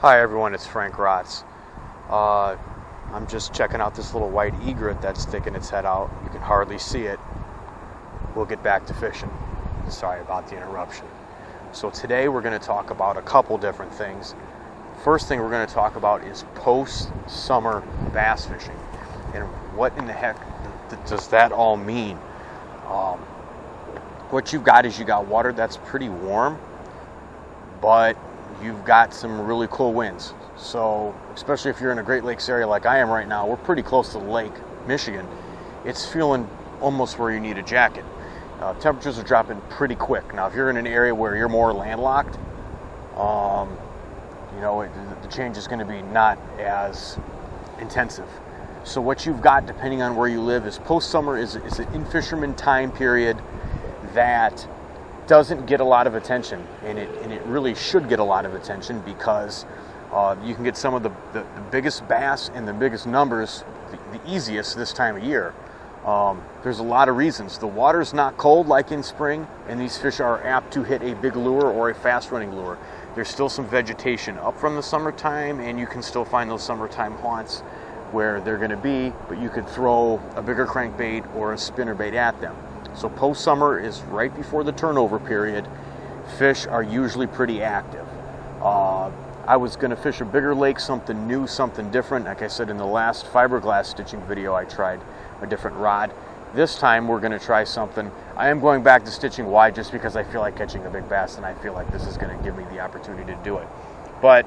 Hi everyone, it's Frank Racz. I'm just checking out this little white egret that's sticking its head out. You can hardly see it. We'll get back to fishing. Sorry about the interruption. So today we're going to talk about a couple different things. First thing we're going to talk about is post-summer bass fishing. And what in the heck does that all mean? What you've got is you got water that's pretty warm, but you've got some really cool winds. So especially if you're in a Great Lakes area like I am right now, we're pretty close to the lake, Michigan. It's feeling almost where you need a jacket. Temperatures are dropping pretty quick. Now if you're in an area where you're more landlocked, the change is going to be not as intensive. So what you've got, depending on where you live, is post-summer is an in-fisherman time period that doesn't get a lot of attention, and it really should get a lot of attention because you can get some of the biggest bass and the biggest numbers the easiest this time of year. There's a lot of reasons. The water's not cold like in spring, and these fish are apt to hit a big lure or a fast-running lure. There's still some vegetation up from the summertime, and you can still find those summertime haunts where they're going to be, but you could throw a bigger crankbait or a spinnerbait at them. So post-summer is right before the turnover period. Fish are usually pretty active. I was going to fish a bigger lake, something new, something different. Like I said in the last fiberglass stitching video, I tried a different rod. This time we're going to try something. I am going back to stitching wide just because I feel like catching a big bass, and I feel like this is going to give me the opportunity to do it. But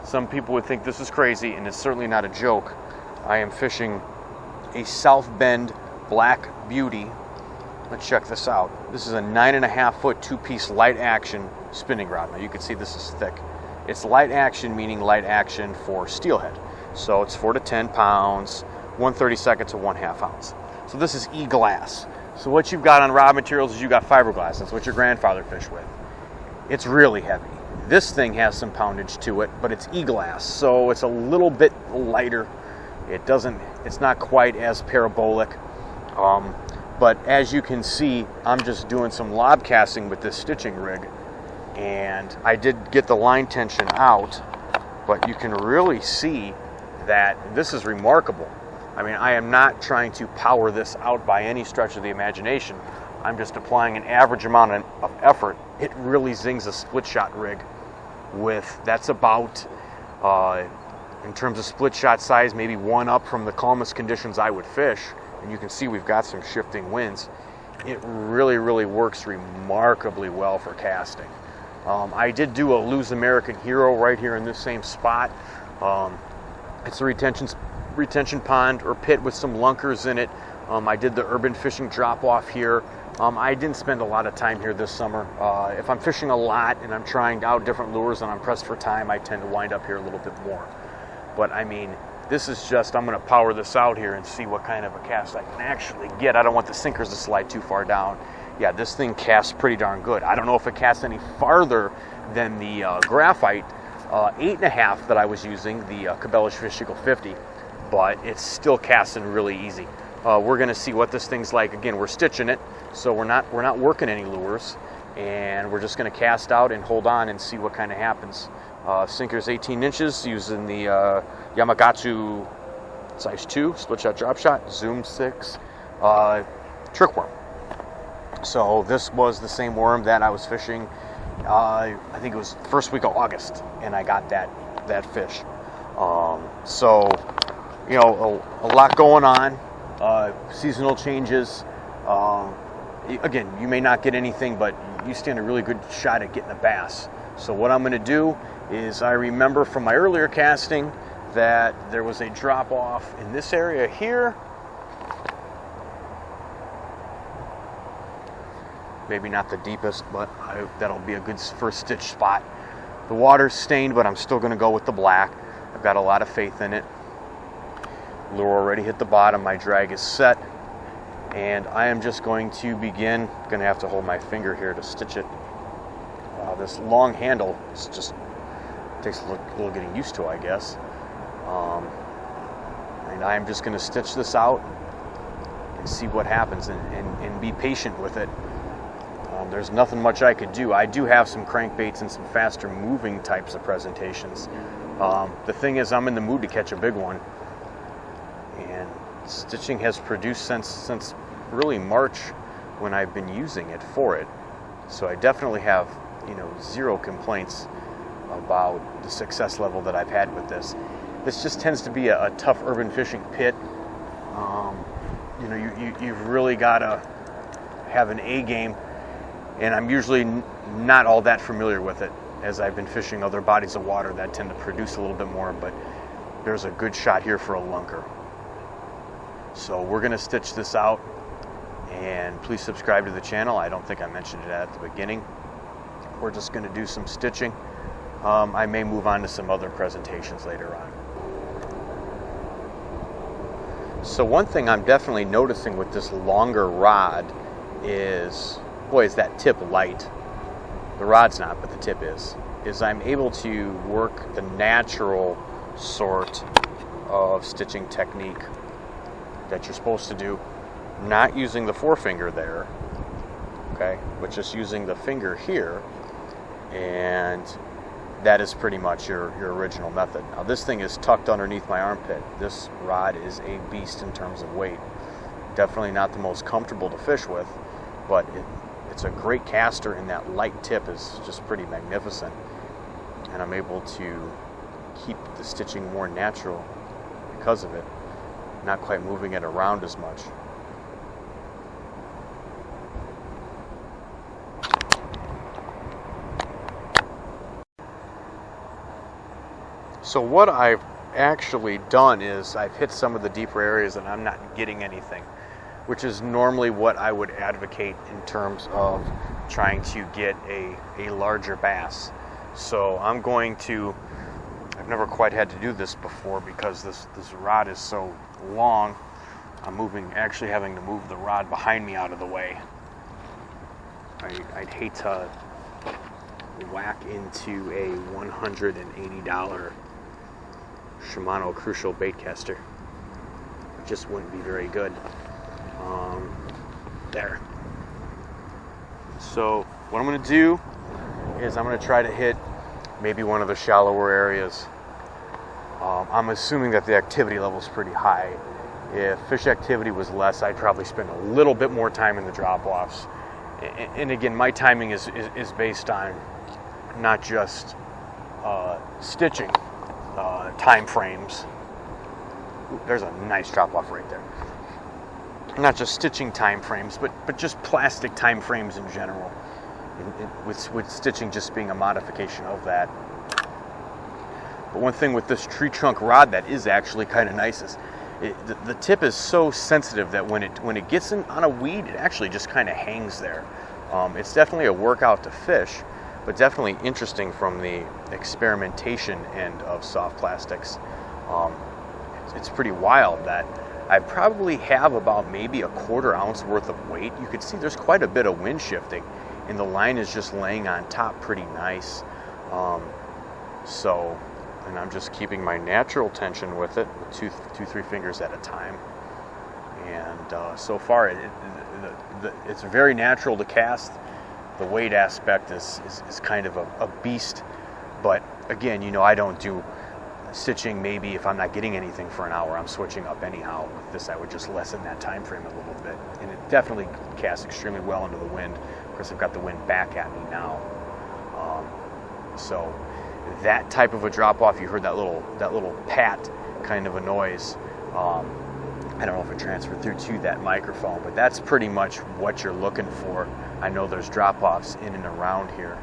some people would think this is crazy, and it's certainly not a joke. I am fishing a South Bend Black Beauty. Let's check this out. This is a 9.5 foot two-piece light action spinning rod. Now you can see this is thick. It's light action, meaning light action for steelhead. So it's 4 to 10 pounds, 1/32 to 1/2 ounce. So this is E-glass. So what you've got on rod materials is you got fiberglass. That's what your grandfather fished with. It's really heavy. This thing has some poundage to it, but it's E-glass, so it's a little bit lighter. It's not quite as parabolic. But as you can see, I'm just doing some lob casting with this stitching rig, and I did get the line tension out, but you can really see that this is remarkable. I mean, I am not trying to power this out by any stretch of the imagination. I'm just applying an average amount of effort. It really zings a split shot rig that's about, in terms of split shot size, maybe one up from the calmest conditions I would fish. And you can see we've got some shifting winds. It really, really works remarkably well for casting. I did do a Lose American Hero right here in this same spot. It's a retention pond or pit with some lunkers in it. I did the urban fishing drop-off here. I didn't spend a lot of time here this summer. If I'm fishing a lot and I'm trying out different lures and I'm pressed for time, I tend to wind up here a little bit more. But I mean, this is just, I'm going to power this out here and see what kind of a cast I can actually get. I don't want the sinkers to slide too far down. Yeah, this thing casts pretty darn good. I don't know if it casts any farther than the graphite 8.5 that I was using, the Cabela's Fish Eagle 50, but it's still casting really easy. We're going to see what this thing's like. Again, we're stitching it, so we're not working any lures, and we're just going to cast out and hold on and see what kind of happens. Sinker's 18 inches using the Yamagatsu size 2 split shot drop shot, Zoom 6 trick worm. So this was the same worm that I was fishing, I think it was first week of August, and I got that fish. So a lot going on, seasonal changes. Again, you may not get anything, but you stand a really good shot at getting a bass. So what I'm going to do is, I remember from my earlier casting that there was a drop off in this area here. Maybe not the deepest, but that'll be a good first stitch spot. The water's stained, but I'm still going to go with the black. I've got a lot of faith in it. Lure already hit the bottom. My drag is set, and I am just going to begin. Going to have to hold my finger here to stitch it. This long handle just takes a little getting used to, I guess. And I'm just going to stitch this out and see what happens, and be patient with it. there's nothing much I could do. I do have some crankbaits and some faster moving types of presentations. The thing is, I'm in the mood to catch a big one, and stitching has produced since really March when I've been using it for it. So I definitely have, zero complaints about the success level that I've had with this. This just tends to be a tough urban fishing pit. You've really got to have an A game, and I'm usually not all that familiar with it, as I've been fishing other bodies of water that tend to produce a little bit more, but there's a good shot here for a lunker. So we're going to stitch this out, and please subscribe to the channel. I don't think I mentioned it at the beginning. We're just going to do some stitching. I may move on to some other presentations later on. So one thing I'm definitely noticing with this longer rod is, boy, is that tip light. The rod's not, but the tip is I'm able to work the natural sort of stitching technique that you're supposed to do, not using the forefinger there, okay, but just using the finger here, and that is pretty much your original method. Now this thing is tucked underneath my armpit. This rod is a beast in terms of weight. Definitely not the most comfortable to fish with, but it's a great caster, and that light tip is just pretty magnificent. And I'm able to keep the stitching more natural because of it, not quite moving it around as much. So what I've actually done is I've hit some of the deeper areas and I'm not getting anything, which is normally what I would advocate in terms of trying to get a larger bass. So I'm going to, I've never quite had to do this before because this rod is so long. I'm actually having to move the rod behind me out of the way. I'd hate to whack into a $180 Shimano Crucial Baitcaster. It just wouldn't be very good. There. So what I'm going to do is I'm going to try to hit maybe one of the shallower areas. I'm assuming that the activity level is pretty high. If fish activity was less, I'd probably spend a little bit more time in the drop-offs. And again, my timing is based on not just stitching time frames. Ooh, there's a nice drop-off right there. Not just stitching time frames, but just plastic time frames in general, with stitching just being a modification of that. But one thing with this tree trunk rod that is actually kind of nice is the tip is so sensitive that when it gets on a weed, it actually just kind of hangs there. It's definitely a workout to fish, but definitely interesting from the experimentation end of soft plastics. It's pretty wild that I probably have about maybe a quarter ounce worth of weight. You can see there's quite a bit of wind shifting, and the line is just laying on top pretty nice. And I'm just keeping my natural tension with it, with three fingers at a time. And so far, it's very natural to cast. The weight aspect is kind of a beast. But again, I don't do stitching maybe if I'm not getting anything for an hour. I'm switching up anyhow. With this, I would just lessen that time frame a little bit. And it definitely casts extremely well into the wind. Of course, I've got the wind back at me now. So that type of a drop-off, you heard that little pat kind of a noise. I don't know if it transferred through to that microphone, but that's pretty much what you're looking for. I know there's drop-offs in and around here.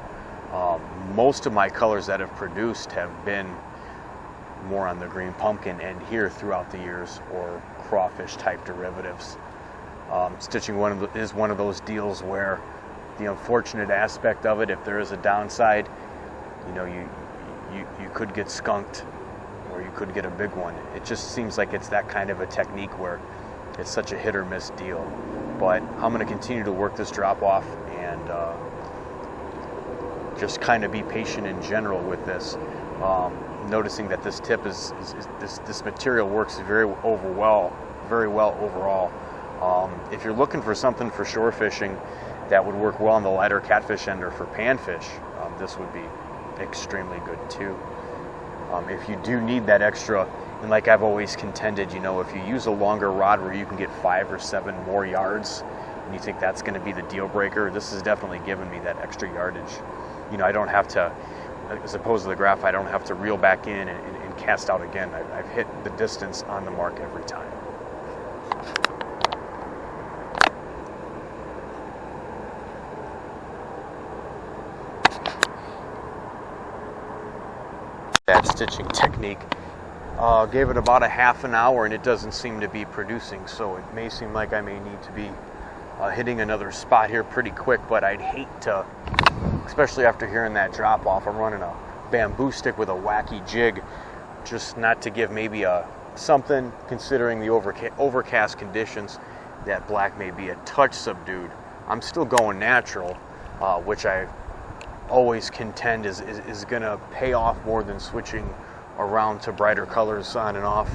Most of my colors that have produced have been more on the green pumpkin end here throughout the years, or crawfish type derivatives. Stitching is one of those deals where the unfortunate aspect of it, if there is a downside, you could get skunked, or you could get a big one. It just seems like it's that kind of a technique where it's such a hit or miss deal. But I'm going to continue to work this drop off and just kind of be patient in general with this. Noticing that this tip this material works very well overall. If you're looking for something for shore fishing that would work well on the lighter catfish end or for panfish, this would be extremely good too. If you do need that extra, and like I've always contended, if you use a longer rod where you can get 5 or 7 more yards, and you think that's going to be the deal breaker, this has definitely given me that extra yardage. I don't have to, as opposed to the graph, I don't have to reel back in and cast out again. I've hit the distance on the mark every time. Bad stitching technique. Gave it about a half an hour and it doesn't seem to be producing, so it may seem like I may need to be hitting another spot here pretty quick, but I'd hate to, especially after hearing that drop off. I'm running a bamboo stick with a wacky jig, just not to give maybe something, considering the overcast conditions, that black may be a touch subdued. I'm still going natural, which I always contend is going to pay off more than switching around to brighter colors on and off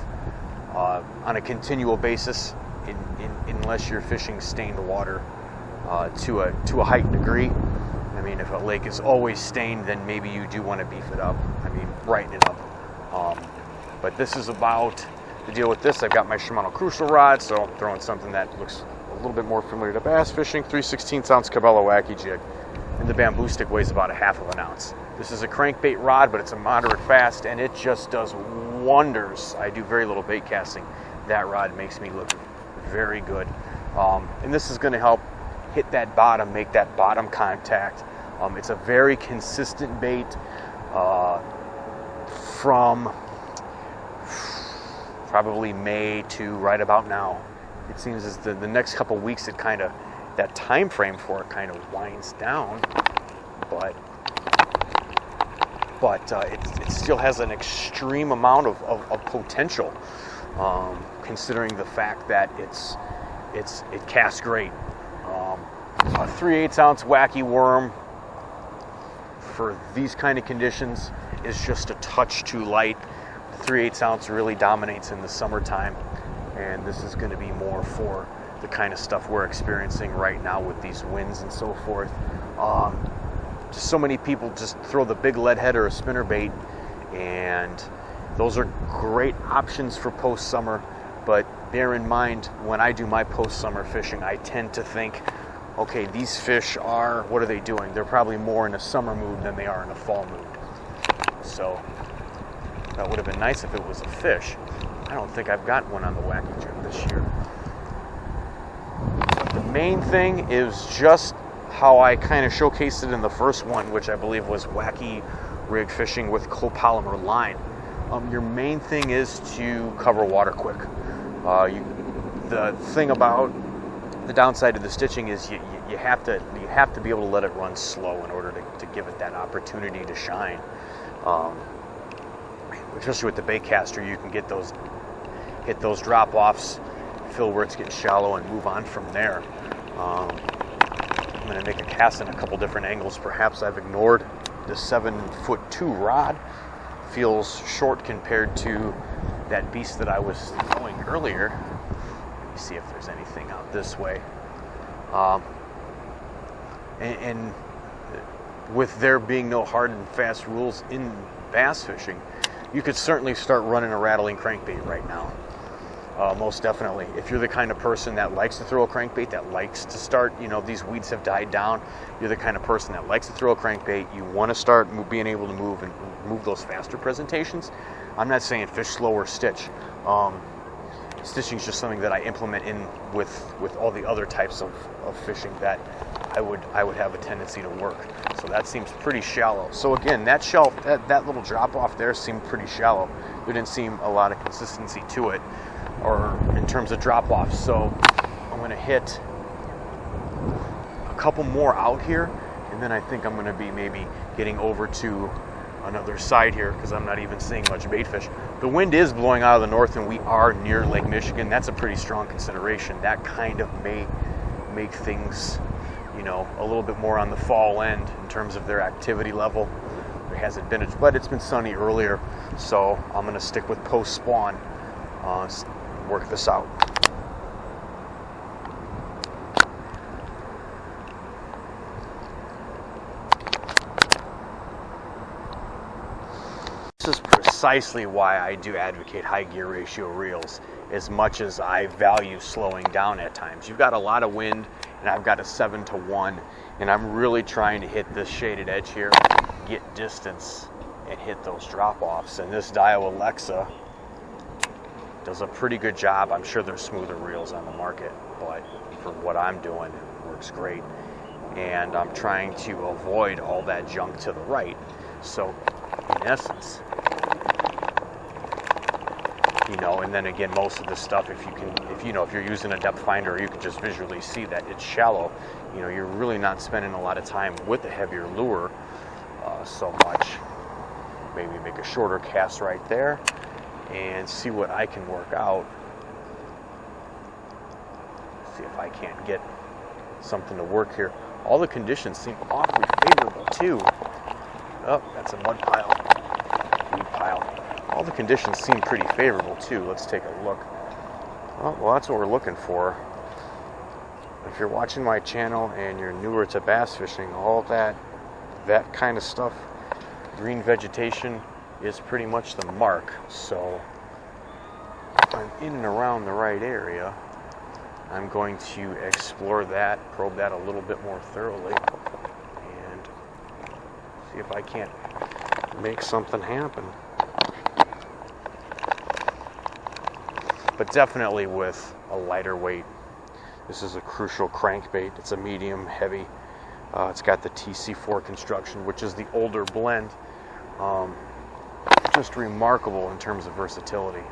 on a continual basis, unless you're fishing stained water to a heightened degree. I mean, if a lake is always stained, then maybe you do want to beef it up. I mean, brighten it up. But this is about the deal with this. I've got my Shimano Crucial rod, so I'm throwing something that looks a little bit more familiar to bass fishing, 3/16 ounce Cabela wacky jig. And the bamboo stick weighs about a half of an ounce. This is a crankbait rod, but it's a moderate fast, and it just does wonders. I do very little bait casting. That rod makes me look very good. And this is going to help hit that bottom, make that bottom contact. It's a very consistent bait from probably May to right about now. It seems as the next couple weeks, that time frame for it kind of winds down, but it still has an extreme amount of potential, considering the fact that it casts great. A 3/8 ounce wacky worm for these kind of conditions is just a touch too light. The 3/8 ounce really dominates in the summertime, and this is going to be more for the kind of stuff we're experiencing right now with these winds and so forth. Just so many people just throw the big lead head or a spinner bait, and those are great options for post-summer, but bear in mind, when I do my post-summer fishing, I tend to think, okay, these fish what are they doing? They're probably more in a summer mood than they are in a fall mood. So that would have been nice if it was a fish. I don't think I've got one on the wacky jig this year. The main thing is just how I kind of showcased it in the first one, which I believe was wacky rig fishing with copolymer line. Your main thing is to cover water quick. The thing about the downside of the stitching is you have to be able to let it run slow in order to give it that opportunity to shine. Especially with the bait caster, you can hit those drop offs, fill where it's getting shallow, and move on from there. I'm going to make a cast in a couple different angles. Perhaps I've ignored the 7'2" rod. Feels short compared to that beast that I was throwing earlier. Let me see if there's anything out this way. And with there being no hard and fast rules in bass fishing, you could certainly start running a rattling crankbait right now. Most definitely. If you're the kind of person that likes to throw a crankbait, that likes to start, these weeds have died down, you're the kind of person that likes to throw a crankbait, you want to start being able to move those faster presentations. I'm not saying fish slow or stitch. Stitching is just something that I implement in with all the other types of fishing that I would have a tendency to work. So that seems pretty shallow. So again, that little drop off there seemed pretty shallow. There didn't seem a lot of consistency to it, or in terms of drop off. So I'm going to hit a couple more out here, and then I think I'm going to be maybe getting over to another side here, because I'm not even seeing much bait fish. The wind is blowing out of the north, and we are near Lake Michigan. That's a pretty strong consideration. That kind of may make things, a little bit more on the fall end in terms of their activity level. There hasn't been, but it's been sunny earlier, so I'm going to stick with post spawn. Work this out. this is precisely why I do advocate high gear ratio reels, as much as I value slowing down at times. You've got a lot of wind, and I've got a 7-to-1, and I'm really trying to hit this shaded edge here, get distance, and hit those drop-offs. And this Dio Alexa does a pretty good job. I'm sure there's smoother reels on the market, but for what I'm doing, it works great. And I'm trying to avoid all that junk to the right. So in essence, and then again, most of this stuff, if you're using a depth finder, you can just visually see that it's shallow. You're really not spending a lot of time with a heavier lure so much. Maybe make a shorter cast right there and see what I can work out. See if I can't get something to work here. All the conditions seem awfully favorable too. Oh, that's a mud pile, weed pile. All the conditions seem pretty favorable too. Let's take a look. Oh, well, that's what we're looking for. If you're watching my channel and you're newer to bass fishing, all that kind of stuff, green vegetation is pretty much the mark. So if I'm in and around the right area, I'm going to explore that, probe that a little bit more thoroughly, and see if I can't make something happen. But definitely with a lighter weight. This is a Crucial crankbait. It's a medium heavy. It's got the TC4 construction, which is the older blend. Just remarkable in terms of versatility.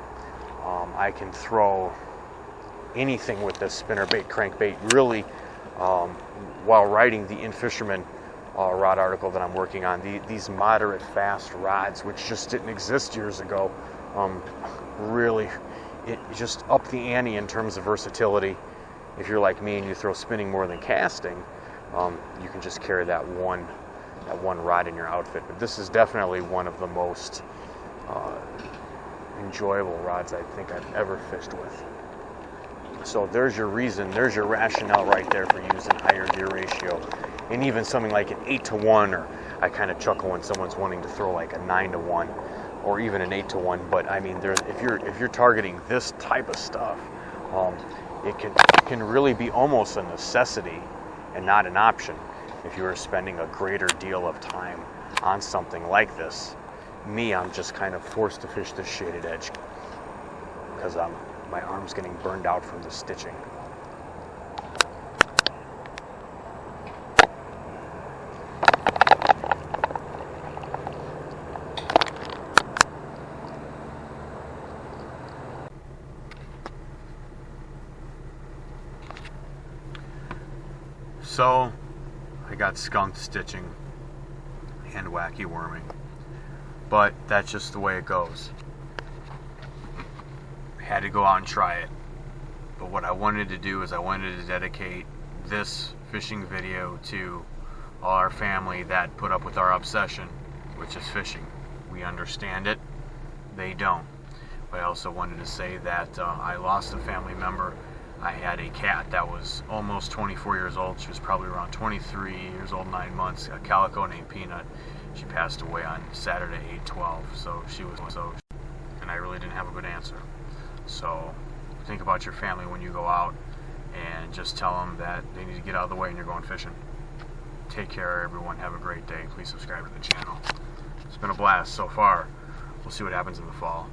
I can throw anything with this spinnerbait crankbait. Really, while writing the In-Fisherman rod article that I'm working on, these moderate fast rods, which just didn't exist years ago, really, it just upped the ante in terms of versatility. If you're like me and you throw spinning more than casting, you can just carry that one rod in your outfit. But this is definitely one of the most enjoyable rods I think I've ever fished with. So there's your reason, there's your rationale right there for using higher gear ratio. And even something like an 8-to-1, or I kind of chuckle when someone's wanting to throw like a 9-to-1 or even an 8-to-1. But I mean, if you're targeting this type of stuff, it can really be almost a necessity and not an option if you are spending a greater deal of time on something like this. I'm just kind of forced to fish this shaded edge because my arm's getting burned out from the stitching. So I got skunked stitching and wacky worming, but that's just the way it goes. Had to go out and try it. But what I wanted to do is I wanted to dedicate this fishing video to all our family that put up with our obsession, which is fishing. We understand it, they don't. But I also wanted to say that I lost a family member. I had a cat that was almost 24 years old. She was probably around 23 years old, 9 months, a calico named Peanut. She passed away on Saturday, 8/12. And I really didn't have a good answer. So think about your family when you go out, and just tell them that they need to get out of the way and you're going fishing. Take care, everyone. Have a great day. Please subscribe to the channel. It's been a blast so far. We'll see what happens in the fall.